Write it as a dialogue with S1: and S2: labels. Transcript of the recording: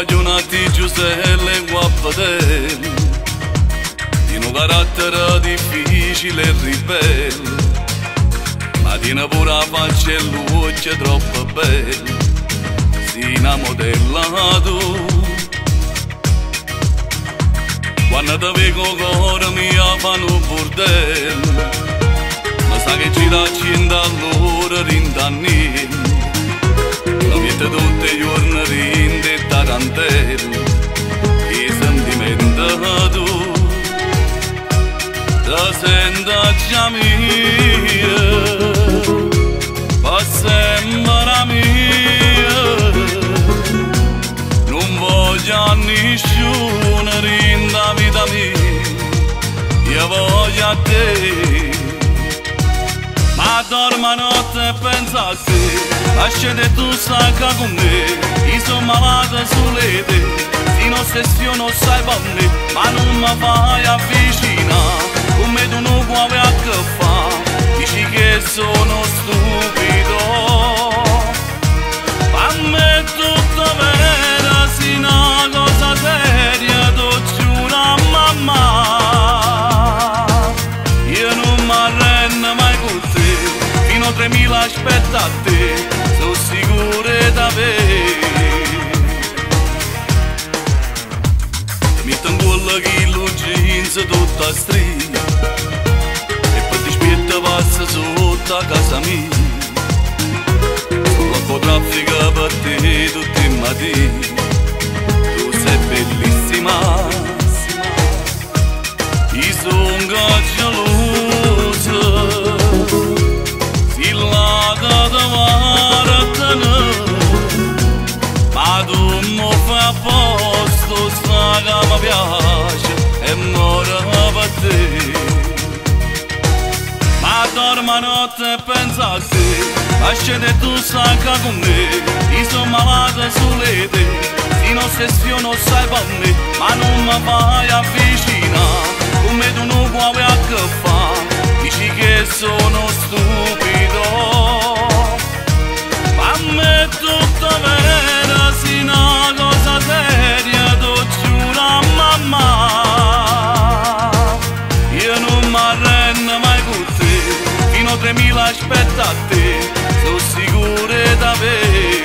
S1: voglio un attiglio stelle guappa te, di un carattere difficile e ribelle, ma tiene pure la faccia e l'occhio troppo bello, si modellato. Quando ti vedo cuore mia fanno un bordello, ma sa che giracci all'ora rintannino, la vita tutti i giorni rinde tarantello, che sentimento da senta già mia, fa sempre mia, non voglio a nessuno rinda vita mia, io voglio a te. Ma dormo notte e penso a te, lasciate tu sacca con me, io sono malato sulle te, se non ossessiono sai per me, ma non mi fai avvicinare, come tu non puoi a che fa, dici che sono stupido, a me è tutto vero, se una cosa seria, tu giura mamma, io non mi arrendo mai con te. 3000 aspetta a te, sono sicuro da me. Mi tengo che lo jeans tutta stringa e poi ti spietta passa sotto a casa mia. Sono un po' traffica per te tutti i mattini, tu sei bellissima, io sono geloso. Ma tu mi fai a posto, sta che mi piace e muore per te. Ma dormo notte e penso a te, lasciate tu sacca con me, io sono malato sulle te, in ossessiono sai per me, ma non mi fai avvicinare, come tu non puoi a che fa, dici che sono stupido. A me è tutto vero, se una cosa seria, tu giura mamma, io non mi arrendo mai con te, fino a 3000 aspetta a te, sono sicuro da me.